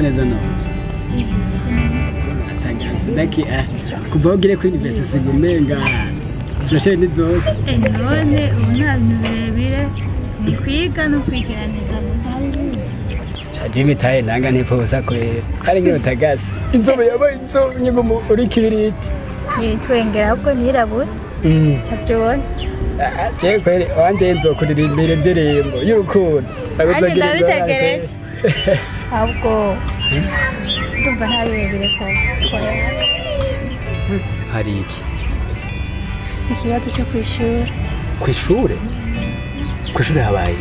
neza no ndaki kubogire kuri university gumenga turashe ni zose none ubu nta bintu birebire ni kwiga no kwigiranira Jimmy taye nanga ntiposa kwera kari nk'utagase inzobe yabaye inzobe nyingo muri kibiriti twengera ko nirabura abyone je kwere wanje nzo kuririmbira indirimbo y'urukundo ndabitegereje ahubwo ndumva nta birebire ko hari iki ikibazo cyo kwishura kw'ishure habaye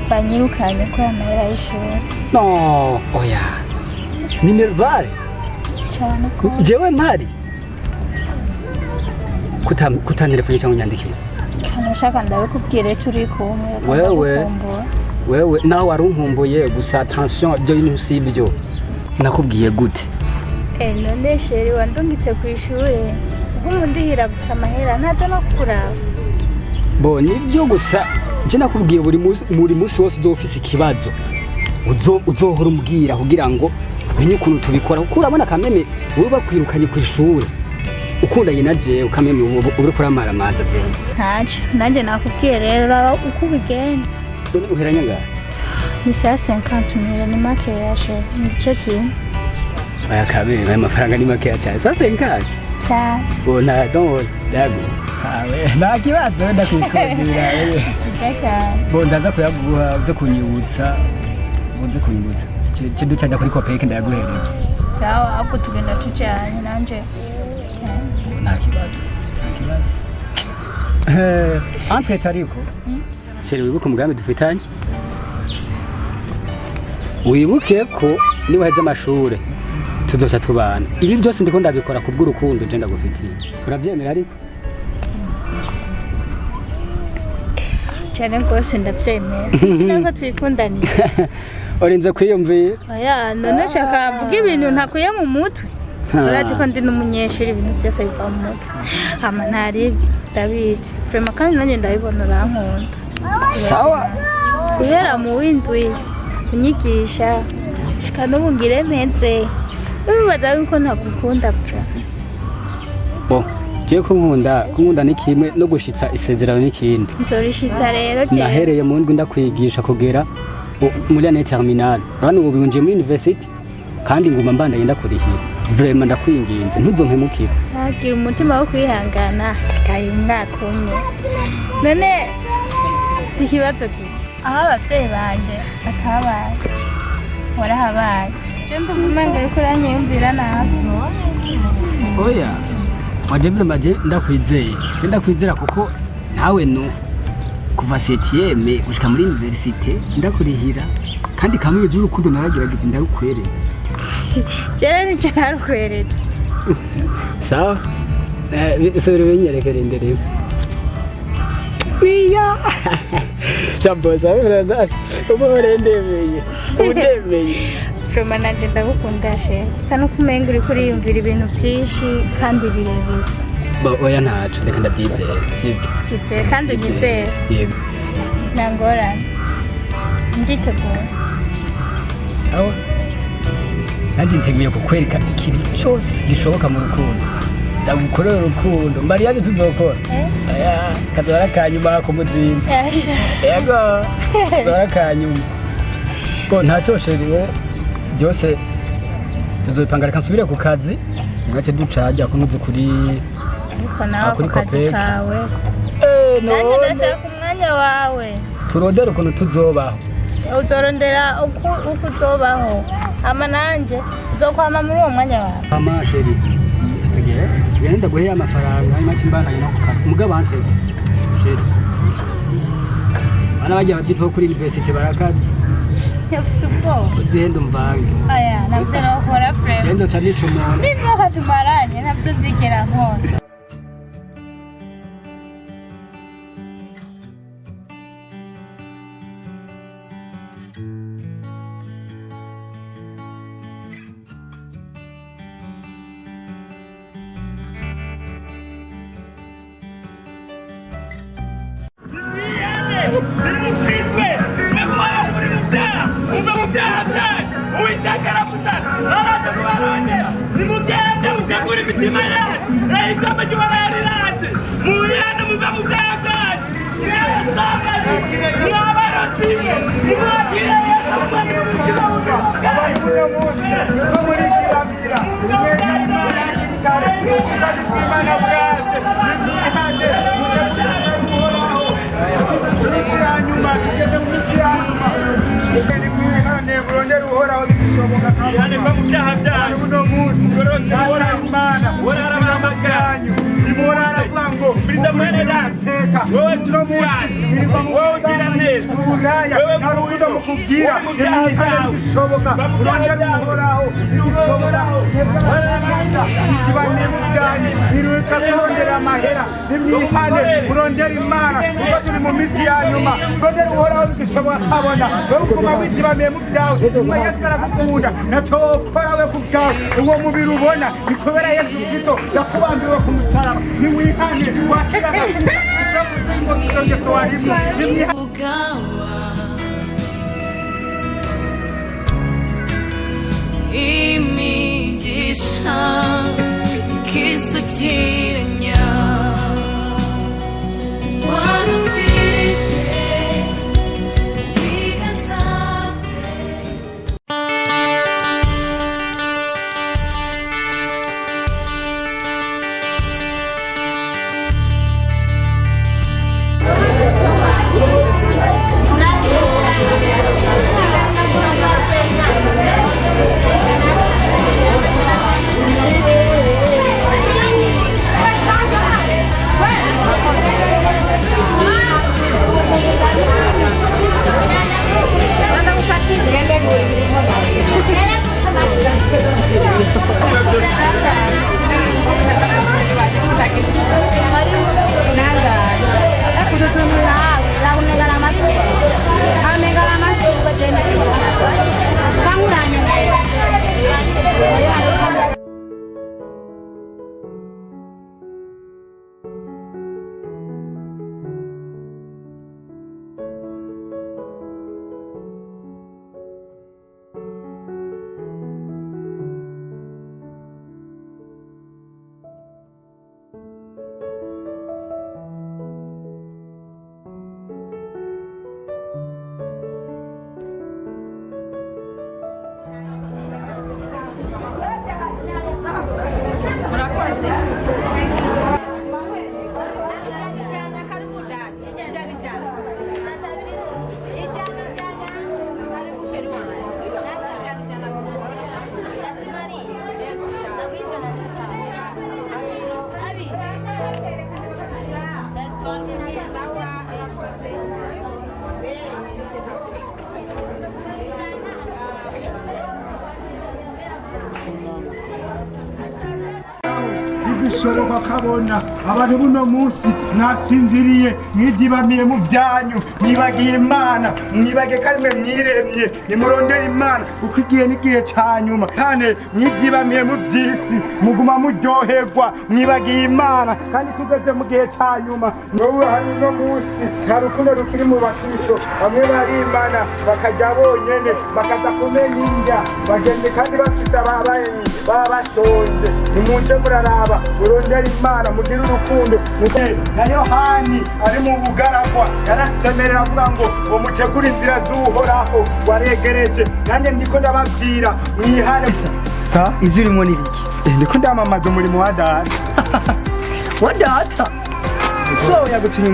banyirukanye ko amahera y'ishuri no oya minervale cyane ko jewe mpari kutantelefone cyangwa unyandikire nashaka ndabikubwire turi kumwe wewe nawe wari unkumbuye gusa attention byo bintu si byo nakubwiye gute none sheri wandungitse ku ishuri ubwo ndihira gusa amahera ntazo no kuraba bo nibyo gusa nje nakubwiye buri munsi wose uzofise ikibazo uzohora umbwira kugira ngo menye ukuntu tubikora kuko urabona kameme wowe bakwirukanye ku ishuri ukundanye na jewe kameme uri kuramara amazi byo ntacyo nanjye nakubwiye rero uko ubigenda none uheranya ngaho ni saa 50 million ni make yashe ni igice kimwe aya kameme ayo mafaranga ni make cyane saa 50 cyane bo nta dongo yago nta kibazo ndakwikundira bo ndaza kuyaguha uze kunyibutsa kiducanja kuri kopeke ndayaguhereza sawa hapo tugenda tucyanye nanje nta kibazo ante tariko sheri wibuke umugambi dufitanye wibuke ko niba heze amashure tuzoca tubana ibi byose ndiko ndabikora kubw'urukundo je ndagufitiye urabyemera ariko cyane rwose ndabyemera ntabwo twikundaniye urinze kwiyumvira aya none shaka mvuga ibintu ntakuye mu mutwe urati ko ndi n'umunyeshuri ibintu byose biva mu mutwe hama ntari ndabizi prema kandi nanjye ndabibona urankunda sawa guhera mu windwi unyigisha shika n'ubu ngire meze ubibaza yuko ntakukunda pra bo je kunkunda ni kimwe no gushitsa isezerano n'ikindi nzorishitsa rero je nahereye mu ndwi ndakwigisha kugera muri année terminale urabona ubu binjiye muri university kandi nguma mbandaye ndakurihira vraiment ndakwinginze ntuzompemukire ntagira umutima wo kwihangana kari umwaka umwe none ikibazo aho abavyeyi banje batabaye warahabaye je ndumva yuko uranyiyumvira nabi oya waje vraiment ndakwizera kuko nawe no kuva 7e gushika muri université ndakurihira kandi kamwe by'urukundo naragerageje ndagukwerera jera ni cyarukwerera sawa bisubira binyerekere imbere wiya jamboza biraza ubore ndemeye Froma nanje ndagukunda she sana kumenga uri kuriyumvira ibintu byinshi kandi birebire oya ntacu reka ndabyizera sibyo kandi unyizera yego nangorane nditeguye aho nanjye nteguye kukwereka ikintu cyose gishoboka mu rukundo ndagukorera urukundo mariage tuzokora aya kadora kanyuma ku muzinzi yego kadora kanyuma ko ntacyo sheriwe byose tuzopanga reka nsubire ku kazi ngace ducaja kunuze kuri ariko nawe ku kazi kawe nanjye ndashaka umwanya wawe turondera ukuntu tuzobaho uzorondera uko uzobaho ama nanje uzokwama muri uwo mwanya wawe ama sheri genda guheye amafaranga make mbanaye no kukazi umugabo ansete sheri bana bajya batipo kuri university barakazi Supo. Zendo mvange. Aya, nabyo nakora frame. Zendo tanisho mwana. Nibyo katumaranye nabyo zigera nkonda. Vamos bishoboka kabona abantu buno munsi nasinziriye mwidibamiye mu byanyu mwibagiye Imana mwibage karimwe mwiremye nimurondera Imana uko igihe n'igihe ca nyuma kane mwidibamiye mu byisi muguma muryoherwa mwibagiye Imana kandi tugeze mu gihe ca nyuma ngowe hano no munsi nta rukundo rukiri mu bakristo bamwe bari Imana bakajya bonyene bakaza kumenya indya bagende kandi bafite ababaye baba bashonje nimunje muraraba urondera Imana mugire urukundo na Yohani ari mu bugaragwa yarasemerera avuga ngo ngo mutegure inzira z'uhoraho waregereje nanjye ndiko ndababwira mwihane ivyo urimo n'ibiki ndiko ndamamaza umurimo wa data wa data so yagutumye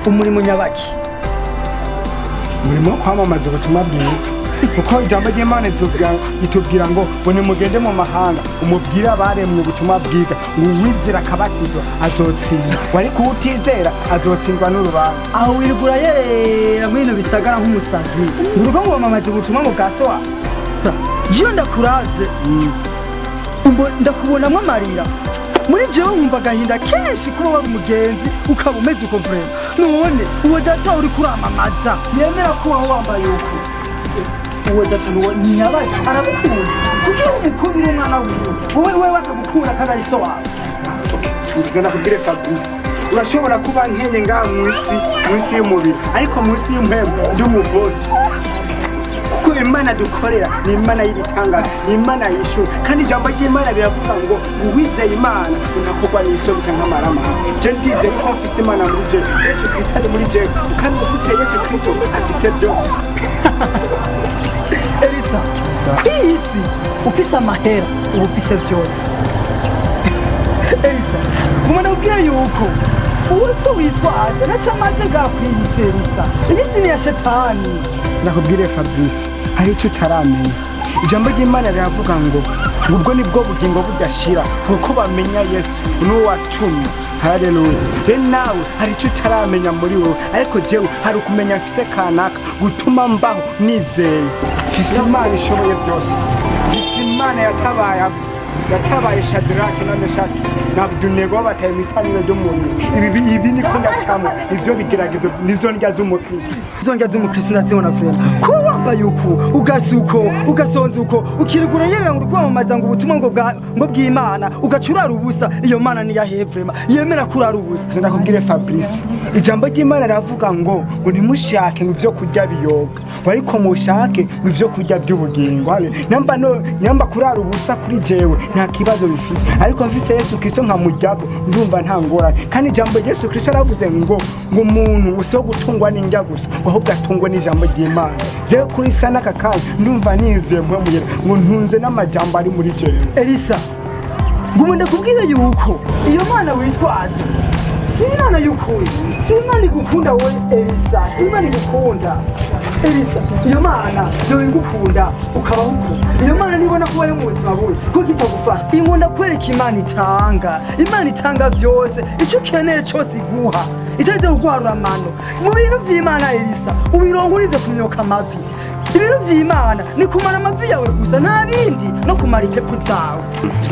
umurimo nyabaki umurimo wo kwamamaza ubutumwa bwiza kuko ijambo ry'Imana itubwira ngo nimugende mu mahanga umubwire abaremwe ubutumwa bwiza uwizera akabatizwa azotsinda wari kuwutizera azotsindwa n'urubanza aho wirigura yerera mwino bisagara nk'umusazi urugo ngo wamamaze ubutumwa mu bwasowa jiyo ndakuraze ndakubonamwo amarira muri jewe nkumva agahinda kenshi kuba wari umugenzi ukaba umeze uko vrema none uwo data uri kuramamaza yemera kubaho wambaye uko uwo data ntiyabaye aragukunda kugira umukundire umwana wiwe wowe bakagukunda kandi ari so wawe ugana kugire Fabrice urashobora kuba nkenye ngaha mw'isi y'umubiri ariko mw'isi y'umuhembo ndi umugozi kuko imana dukorera ni imana y'ibitangaza ni imana yishyura kandi ijambo ry'imana riravuga ngo uwizeye imana unakorwa n'isoni cyangwa amarama je ndize ko mfite imana muri je yesu kristo ari muri je kandi ufite yesu kristo afite byose Elisa iyi si ufise amahera uba ufise byose Elisa umuntu ubwira yuko uwo so witwaje naco amaze gakwiyise Elisa iyi si ni ya shetani nakubwire Fabrice hari icyo utaramenya ijambo ry'imana riravuga ngo ubwo nibwo bugingo budashira kuko bamenya yesu n'uwatumye haleluya rero nawe hari icyo utaramenya muri wowe ariko jewe hari ukumenya mfise kanaka gutuma mbaho nizeye mfise imana ishoboye byose mfise imana yatabaye Shadraki na Meshaki na Abedenego bataye imitanire ry'umuntu ibi niko ndacamo ivyo bigeragezo nizo ndya z'umukristo izo ndya z'umukristo nazibona vrema ko wambaye uko ugasonza uko ukirigura yewe ngo kwamamaza ngo ubutumwa ngo bw'Imana ugacurara ubusa iyo mana ni yahe vrema yemera kurara ubusa ndakubwire Fabrice ijambo ry'Imana ravuga ngo ntimushake ngo ivyo kurya biyoga ariko mushake ivyo kurya by'ubugingo nyamba kurara ubusa kuri jewe nta kibazo bifite ariko mfise Yesu Kristo nkamujyako ndumva nta ngorane kandi ijambo Yesu Kristo aravuze ngo umuntu uso gutungwa n'indya gusa ahubwo atungwa n'ijambo ry'Imana rero kuri sana kakanya ndumva nizeye mpamuyera ngo ntunze n'amajambo ari muri jewe Elisa ngumende kubwire yuko iyo mana witwaje si imana y'ukuri si imana igukunda wowe Elisa si imana igukunda Elisa iyo mana niwe igukunda ukabaho uko iyo mana nibona ko wari mu buzima bubi ko kitagufasha inkunda kwereka imana itanga byose icyo ukeneye cyose iguha itaze kuguharura amano mu bintu by'Imana Elisa ubirongurize kumyoka amavi ibintu by'Imana ni kumara amavi yawe gusa nta bindi no kumara ipepo zawe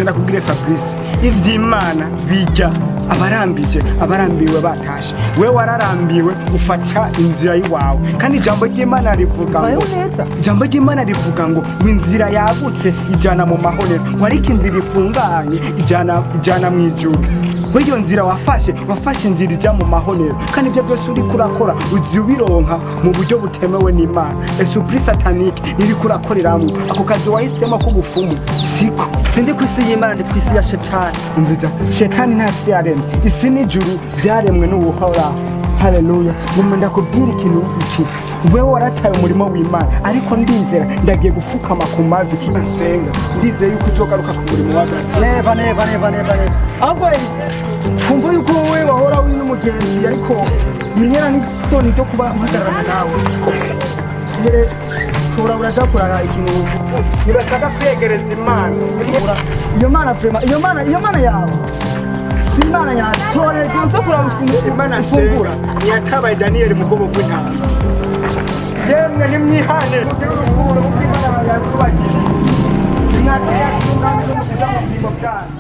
ndakubwire Fabrice ivy'Imana bijya abarambiwe batashe we wararambiwe ufata inzira y'iwawe kandi ijambo ry'Imana rivuga ngo inzira yagutse ijana mu mahonero wariko inzira ifunganye ijana mu ijuru iyo nzira wafashe inzira ijya mu mahonero kandi ibyo byose uri kurakora uzi ubironka mu buryo butemewe n'Imana esprit satanique iri kurakoreramo ako kazi wahisemo k'ubufumu siko sindi ku isi y'Imana ndi ku isi ya shetani umviza shetani nta si yaremwe isi n'ijuru byaremwe n'ubuhoraho haleluya ngumwe ndakubwira ikintu iki wewe warataye umurimo w'Imana ariko ndizera ndagiye gufukama ku mavi nasenga ndizeye yuko uzogaruka ku murimo wawe neva ahubwo kumva yuko wowe wahora uri n'umugenzi ariko binyera n'isoni ryo kuba uhagararana nawe uraja kurara ikintu nibashaka kwegereza Imana iyo mana vrema iyo mana yawe Imana yawe toreza zo kuraba ikintu Imana ifungura yatabaye Daniel mu bwoko bw'intama yemwe nimwihane kugira urukundo kuko Imana yakubagije imyaka yacu n'umwami n'umukiza mu bwoko bwanyu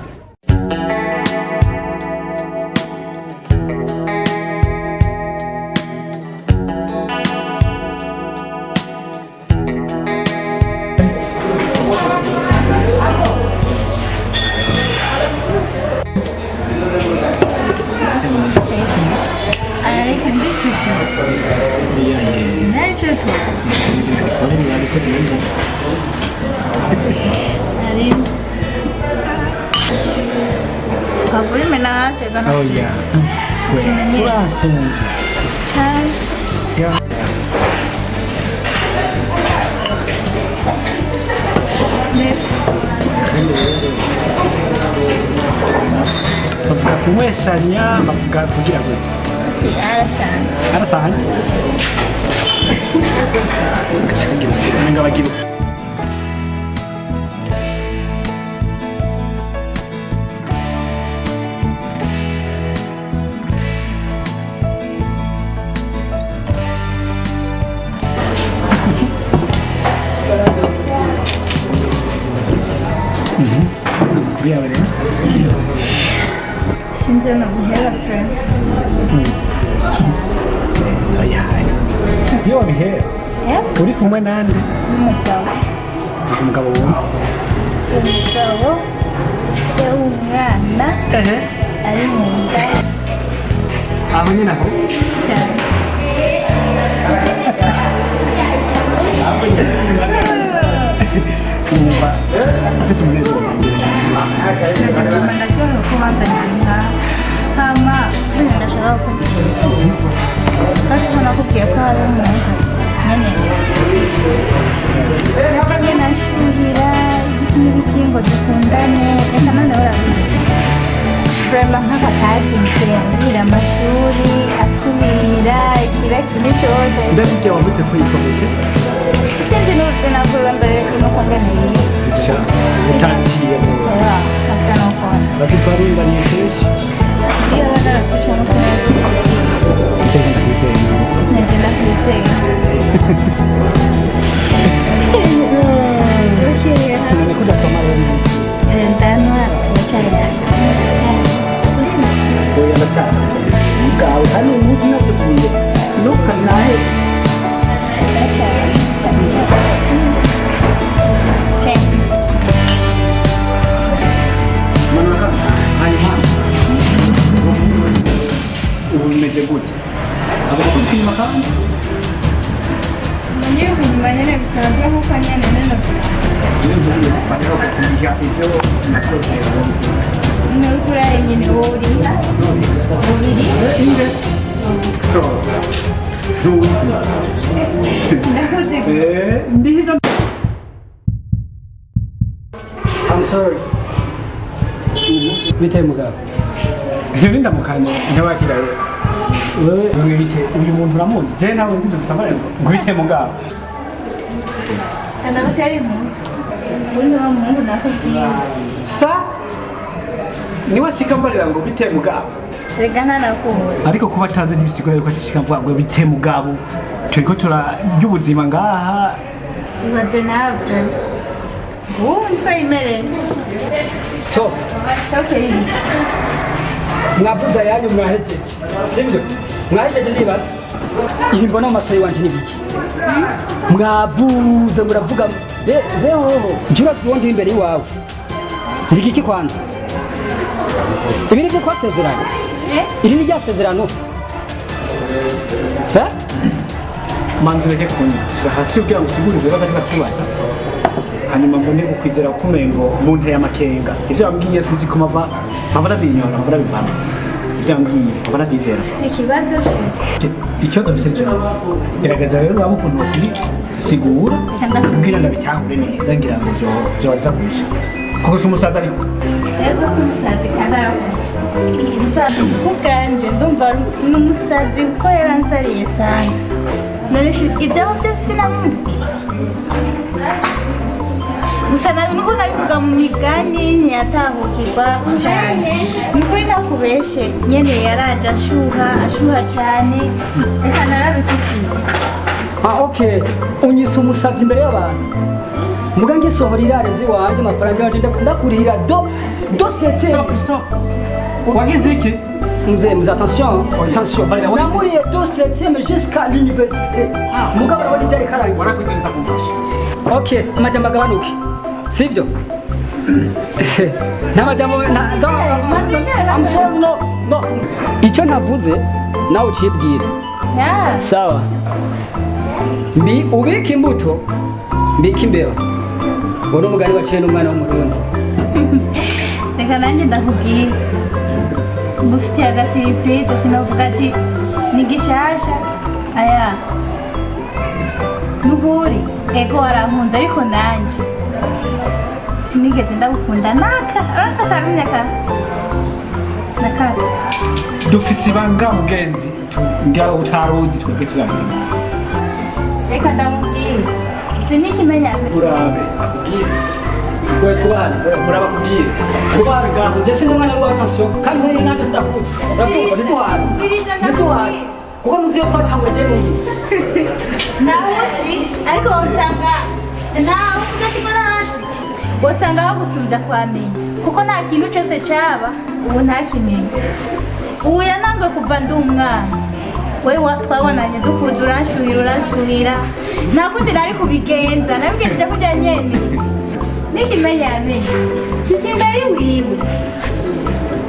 Oh yeah. Kumwesanya bavuga kugira ngo arasanga nenga bagira Since I'm here, friend. iyo wabihere uri kumwe nande umugabo umwana ari mu nda aho nyine aho cyane gute kwitwa gute Sinzi n'uburyo navuga mbere nuko ngeneye. utaciye mu Asa nuko. batutwaringaniye kenshi Iyo narafashe nuko iteka kwitwa nagenda kwitega. none ko udasoma rero Ndanwa cyane. oya ndataha ubwawe hano umunsi nateguye ntukanahe hanyuma ubu bimeze gute agomba kwishima kandi Niyo kunyuma nyine bisanzwe nk'uko nyine nene n'urukura nyine wowe uriha bubiri ndakoze ndihiza I'm sorry bite mugabo Hewe ndamukanye ntawakira wewe bite uyu muntu uramuzi je nawe ndi dusamara ngo bite mugabo kana batari mu uri wa mungu nakubwiye sa niwe shikambarira ngo bite mugabo regana nakuwe ariko kuba atazi n'ibisigo yuko ashikambarira ngo bite mugabo turiko turarya ubuzima ngaha ibaze nabyo ubu niko imereye so okay mwavuza yanyu mwahejeje sibyo mwahejeje nibaza ibi mbona mu maso yiwanje n'ibiki mwavuze muravuga zehoho njura tuwondi imbere iwawe ndi iki kwanza ibi nibyo twasezeranye iri ni ryasezerano manzi ureke kunyura hasi ubwira ngo usigure ibibazo ariko atubaza hanyuma mbone ukwizera kumengo mu nteye amakenga ivyo yambwiye sinzi ko mava ndabinyora mava ndabivana ivyo yambwiye mava ndabyizera ikibazo ikibazo bise cyo gerageza rero uraba ukuntu bakiri sigura ubwira ndabitahure neza ngira ngo vyoza kuja kuko si umusaza ariko ego kumusazi karaho umusazi kuganje ndumva n'umusazi kuko yaransariye cyane none ibyaho byose sinamubwiye gusa nabi nuko nabivuga mu migani ntiyatahukirwa cyane nukuri nakubeshe nyene yaraje ashuha cyane reka narabikubwiye okay unyise umusabyi imbere y'abantu muga ngisohora irare ziwanje amafaranga yanje ndakurihira do sete stop wagize iki mzee attention namuriye do septième jusqu'à l'université mugabo abandi byari karangi warakuzenza kumfasha okay amajambo agabanuke sibyo n'amajambo I'm sorry no icyo ntavuze nawe ukibwira sawa ubika imbuto mbika imbeba uwo ni umugani waciye n'umwana w'umurundi reka nanjye ndakubwiye ngufitiye agasiripurize sinavuga ati ni gishasha aya nuhuri ego warankunda ariko nanjye sinigeze ndagukunda naka karumye nakaka dufise ibanga mugenzi ngaho utaruzi twebwe turamenya reka ndamubwire icyo ni ikimenyane urabe kubwire kubana muraba kubwire kubana ngaho ndetse n'umwana wa kanso kandi nayo nanjye ndakuzi urakumva nituhari kuko muzi yo twatangwe je n'uyu nawe uzi ariko usanga nawe uvuga ati mbona hasi usanga bagusubya kwamenya kuko nta kintu cyose cyaba ubu ntakimenya ubu yanangwe kuva ndi umwana we twabonanye dukuze uranshuhira nta kundi nari kubigenza nabibwira ijya kujya nyene n'ikimenyane kikinda ari wiwe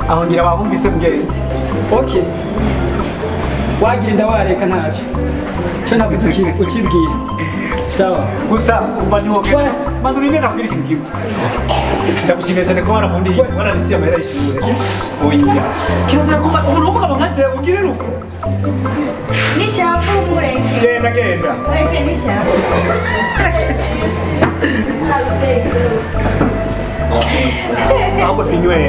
aho ngira babumvise mugenzi okay wagira inda wareka ntacyo cyo ntabwo ukibwira sawa gusa umva niwoke maze urinera kugira ikintu kimwe ndagushimiye cyane ko warafundiye wararisiye amahera y'ishure oya kirazira kuba umuntu w'umugabo nkanjye ugirira uko nishaka umureke genda ureke nishaka ahubwo twinywere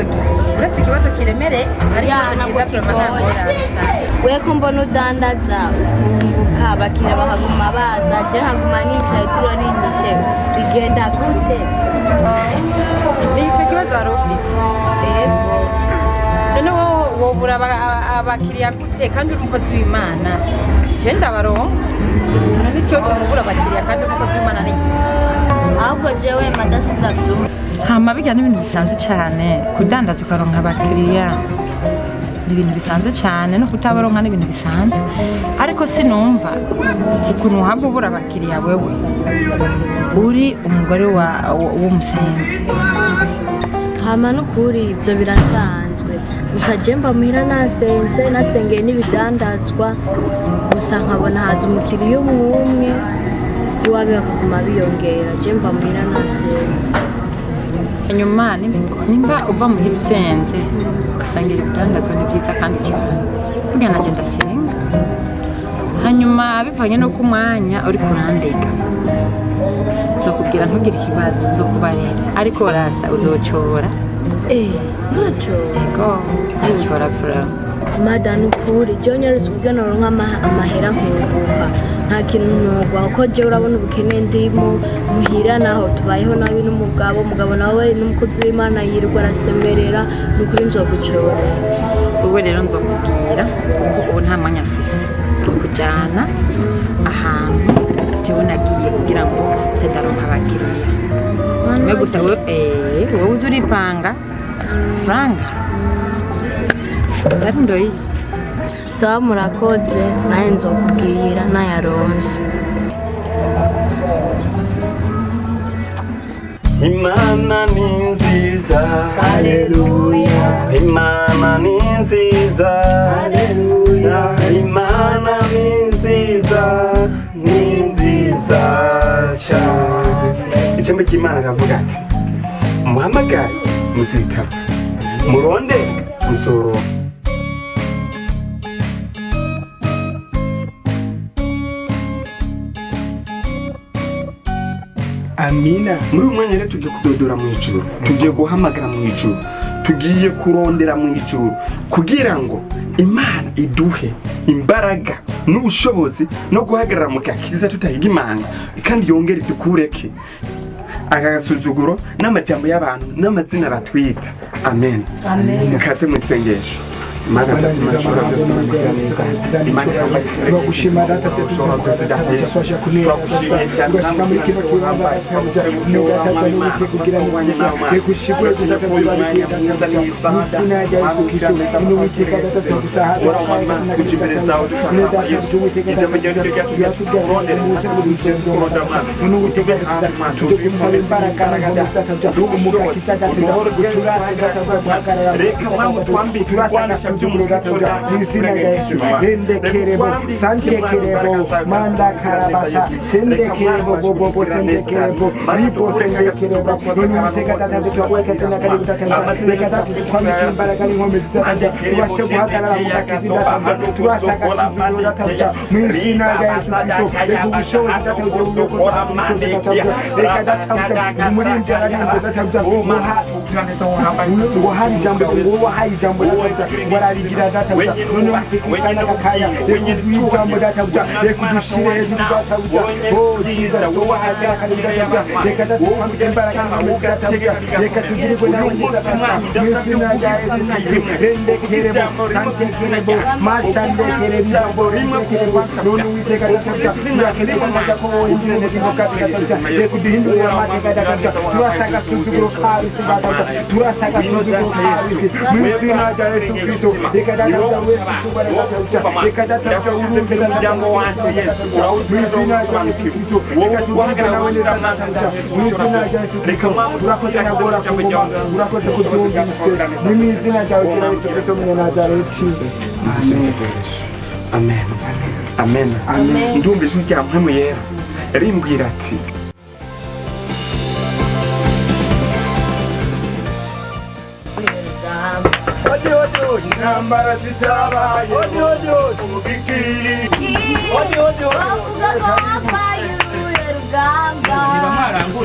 ikibazo uretse ikibazo kiremereye ariko ntabwo cyiza kigoye we ko mbona udandaza ukunguka abakiriya bakaguma baza je nkaguma nicaye turorinyishe bigenda gute ni icyo kibazo wari ufite yego none wobura abakiriya gute kandi uri umukozi w'imana je ndabaronka none icyo umubura abakiriya kandi uri umukozi w'imana ni ahubwo jewe madasiza byumva hama bijya n'ibintu bisanzwe cyane kudandaza ukaronka abakiriya ni ibintu bisanzwe cyane no kutabaronka ni ibintu bisanzwe ariko sinumva ukuntu waba ubura abakiriya wewe uri umugore w'umusenzi hama n'ukuri ibyo birasanzwe gusa je mba muhira nasengeye n'ibidandazwa gusa nkabona haza umukiriya umwe iwawe bakaguma biyongera je mba muhira nasenze nyuma nimba uva muhira usenze ugasangira ibidandazwa ni byiza kandi cyane burya nanjye ndasenga hanyuma bivanye n'uko umwanya uri kurandega nzokubwira ntugire ikibazo nzokubarira ariko rasa uzocora nzocora yego uzocora vura madani ukuri je nyarutse ubwo noronka amahera nkunguka nta kintu nugwa kuko je urabona ubukene ndimo muhira naho tubayeho nabi umugabo nawe n'umukozi w'Imana yirirwa arasemerera n'ukuri nzogucora wowe rero nzokubwira kuko ubu nta mwanya mfise kujyana ahantu jewe nagiye kugira ngo ntazaronka abakiriya we gusa wowe uzi uripanga franga ari ndoyi sawa murakoze naye nzokubwira nayaronse Imana ni nziza, haleluya, Imana ni nziza, haleluya, Imana ni nziza cyane. Ijambo ry'Imana kavuga ati muhamagare muzitaba, muronde muzoronka. Amina. Muri uyu mwanya rero tugiye kudodora mu ijuru, tugiye guhamagara mu ijuru, tugiye kurondera mu ijuru kugira ngo Imana iduhe imbaraga n'ubushobozi no guhagarara mu gakiza tutahiga Imana kandi yongere tukureke aka gasuzuguro n'amajambo y'abantu n'amazina batwita. Amen. Amen. Mukaze mu isengesho. Imana turagushima data tudafasha kunera tugashika muri kino kibanza tugataka n'umuti kugira ngo rekushikwe data mubariki n'izina rya Yesu Kristo n'umuti data tugusaha kujibereza neza n'umuti data tugataka n'umuti w'urugendo n'umuti data tugusaba imbaraga data tugumuka kitaka data reka mwamu twambi turasanga n'izina rya Yesu rendekerebo sandekerebo manda karabasa sendekerebo bobo sendekerebo ripo sendekerebo n'umuteka data tuweka tena karibu data reka data twamika imbaraga n'inkombe data tubashe guhagarara mu kazi data turasaka data mu izina rya Yesu Kristo reka ubushobozi data reka data muri injara data ngo hari ijambo ngo hari ijambo warabigira data none mfikana kakaya ijambo data reka udushire hejuru data oh Jesus wowe hagira kandi data reka data imbaraga mu data reka tugirirwe nawe data mwizina rya Yesu rendekerebo sandekerebo mashandekerebo rendekerebo none witeka data turakeneye kwamaza ko wowe ingene ndimokazi data reka uduhindure amateka data turasaka suzuguro kabi data turasaka suzuguro kabi mwizina rya Yesu Kristo reka data wewe tubare data reka data urumbe data wanjye Yesu mwizina rya Yesu Kristo reka tugirirwe nawe data mwizina rya Yesu Kristo urakoze nagora kuvuga urakoze kubyumvise ni mwizina rya Yesu Kristo mu Nazareti. Amen. Amen. Amen. Ndumva ijwi rya mpemu yera rimbwira ati intambara zitabaye umubikiri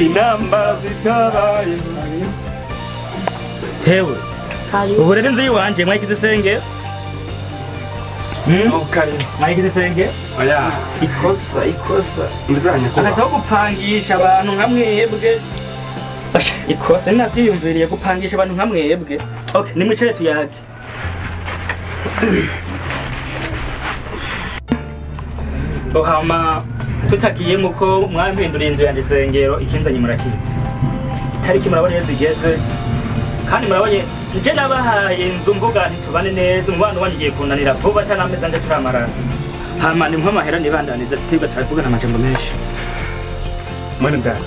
intambara zitabaye hewe ubu rero inzu y'iwanje mwayigize isengero mwayigize isengero oya ikosa ndizanye kuba akaza ko gupangisha abantu nka mwebwe ikosa ninavyiyumviriye gupangisha abantu nka mwebwe okay nimwicare tuyage hama tutagiye muko mwampinduriye inzu yanjye isengero ikinzanye murakizi itariki murabona iyo zigeze kandi murabonye nje nabahaye inzu mvuga nti tubane neza umubano wanyu ugiye kunanira vuba atanameza nje turamarana hama nimwe amahera nibandaniza tutigwa turavugana amajambo menshi mwene data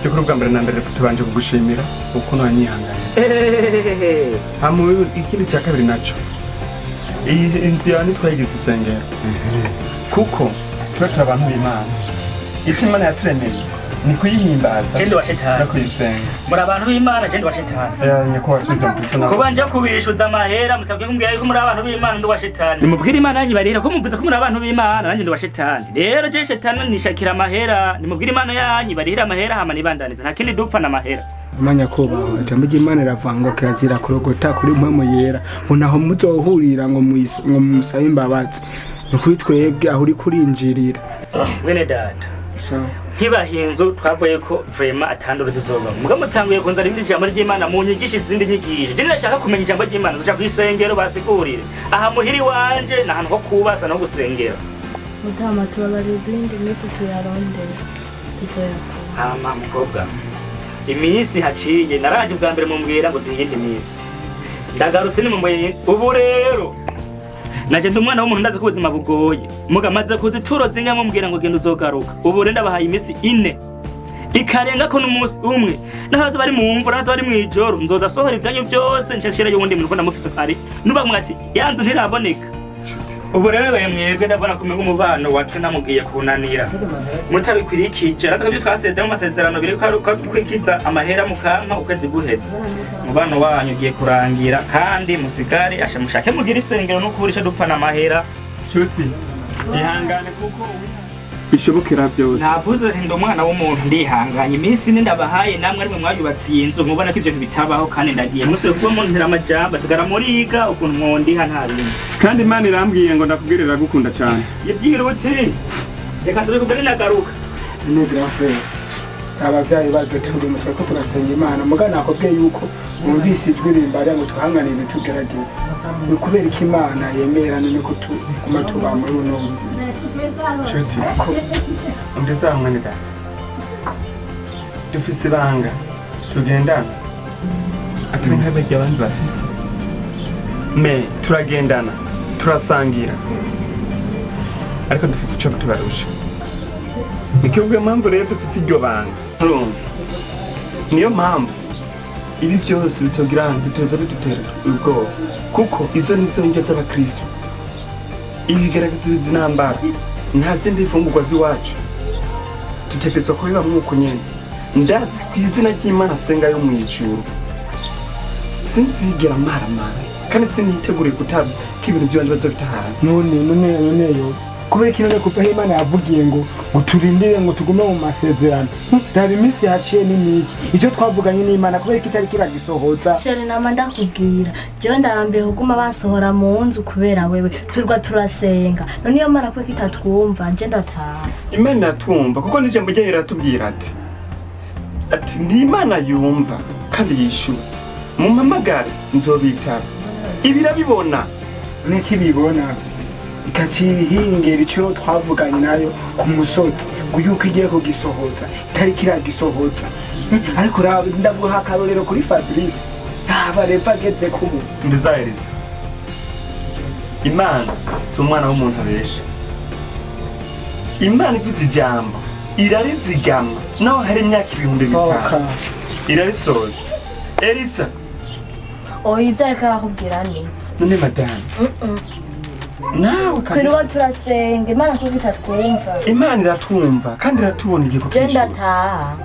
cyo kuri ubwa mbere na mbere tubanje kugushimira uko nwanyihanganye hamu ikindi cya kabiri naco iyi inzu yawe ntitwayigize isengero kuko tuba turi abantu b'Imana icyo Imana yaturemeye ni kuyihimbaza Jendi wa shetani no kuyisenga muri abantu b'Imana jendi wa shetani nyakubahwa Susan Mutuna kubanje kubishuza amahera mutabwiye kumbwira yuko muri abantu b'Imana ndi wa shetani nimubwire Imana yanyu barira ko muvuze ko muri abantu b'Imana nanjye ndi wa shetani rero je shetani nishakira amahera nimubwire Imana yanyu barira amahera hama nibandaniza nta kindi dupfa na amahera Manya kubaho jambo ry'Imana ravanga kirazira kurogota kuri mpamo yera unaho muzohurira ngo musabe imbabazi ukuri twebwe aho uri kurinjirira wene data ntibahinzu twavuye ko vrema atanduruzi zoba muga mutanguye kunzara ibindi jambo ry'Imana mu nyigisha izindi nyigisho je ndashaka kumenya ijambo ry'Imana nzaca kwisengero basigurire aha muhiri wanje nahantu ho kubaza no gusengera mutama tubabarira ibindi minsi tuyarondera tuzoyakora hama mukobwa iminsi haciye naraje bwa mbere mumbwira ngo tuyindi minsi ndagarutse ni mumwe ubu rero naje ndi umwana w'umuntu ndazi ko ubuzima bugoye mugamaze kuzi turo zinga mumbwira ngo genda uzogaruka ubu rero ndabahaye iminsi 4 ikarenga ko n'umunsi umwe nahazo bari mu mvura nahazo bari mu ijoro nzoza sohora ibyanyu byose nshashira y'uwundi muntu ndamufite kare nuba mwati yanzu ntiraboneka ubu rero mwebwe ndabona kumenya umubano wacu namubwiye kunanira mutabikwirikije arakabyo twasezeye mu masezerano biri ko kwikiza amahera mukampa ukwezi guheze umubano wanyu ugiye kurangira kandi musigari ashamushake mugira isengero no kuburisha dupfa na mahera nshuti ihangane kuko bishobokera byose navuze ndi umwana w'umuntu ndihanganye iminsi ine ndabahaye namwe arimwe mwayubatse iyi nzu mubona ko ivyo bitabaho kandi ndagiye mwese kuba muntera amajambo asigara muriga ukuntu mwondiha nta bintu kandi Imana irambwiye ngo ndakubwirira gukunda cyane yibwira uti reka tubikubwire nagaruka Negrafe abavyayi baje turi mutwe ko turasenga Imana mugana akozwe yuko umvise ijwi rimbara ngo tuhangane ibitugerageza ni kubera ko Imana yemerana no kutuma tuba muri uno nshuti ndizamwe da dufise ibanga tugendana atari nk'abajya abandi bafise me turagendana turasangira ariko dufise icyo tubarusha nikubwe mpamvu rero dufite iryo banga niyo mpamvu ibi byose bitogira bitoza bidutera ubwoba kuko izo nizo njya z'abakristo ibi bigaragaza intambara nta zindi mfungurwa z'iwacu dutegerezwa kubiba mwuko nyene ndazi ku izina ry'Imana senga yo mw'ijuru sinzigera maramara kandi siniteguriye kutabi ko ibintu byanje bazobitahana none yo kubera ikintu kuko Imana yavugiye ngo uturindire ngo tugume mu masezerano daba iminsi yaciye n'imiki icyo twavuganye n'Imana kubera ko itari kiragisohoza sheri nama ndakubwira jewe ndarambiye kuguma basohora mu nzu kubera wewe turwa turasenga none iyo Mana ko kitatwumva nje ndataha Imana yatumva kuko n'ijambo ryayo riratubwira ati ni Imana yumva kandi yishura mumpamagare nzobitaba ibirabibona n'ikibibona ikacibihingera icyo twavuganye nayo ku musozi ngo yuko igiye kugisohoza itari kiragisohoza ariko ndaguha akarorero kuri Fabrice ntaba repa ageze kumu ndizaheriza Imana si umwana w'umuntu abesha Imana ivuze ijambo irarizigama naho hari imyaka 5,000 irarisoza Elisa oyiza reka arakubwira neza none madame nawe twirirwa turasenga Imana ko kitatwumva Imana iratwumva kandi iratubona igihe je ndataha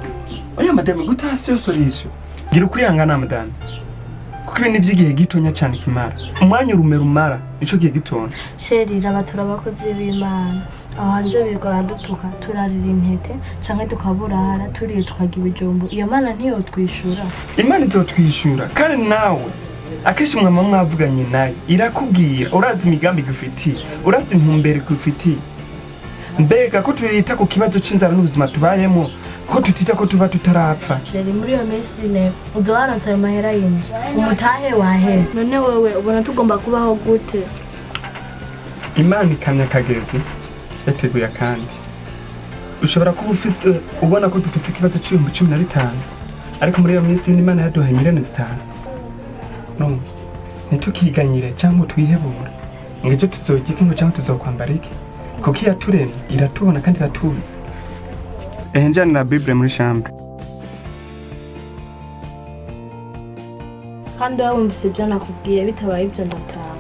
oya madame gutaha siyo solution gira ukwihangana madame kuko ibintu by'igihe gitonya cyane kimara umwanya urume rumara ico gihe gitonya sheri raba turabakozi b'Imana aho hanze birwa badutuka turarira intete canke tukaburara turiye tukagira ijombo iyo Mana ntiyotwishura Imana izotwishura kandi nawe akenshi mwama mwavuganye nayo irakubwira, urazi imigambi igufitiye, urazi intumbero igufitiye. Mbega ko tuyita ku kibazo c'inzara n'ubuzima tubayemo, ko tutita ko tuba tutarapfa. Yari muri iyo minsi ine uzobaronsa ayo mahera y'inzu umutahe wahera. None wewe ubona tugomba kubaho gute? Imana ikamya akagezi yateguye akandi. Ushobora kuba ufite ubona ko dufite ikibazo c'ibihumbi 15, ariko muri iyo minsi Imana yaduhaye miliyoni 5. No, ntitukiganyire cyangwa twihebure ngo icyo tuzogira ngo cyangwa tuzokwambara iki, kuko iyaturemye iratubona kandi iratuzi. Njyana na Bible muri chambre. Kandi wumvise ibyo nakubwiye, bitabaye ibyo ndataha.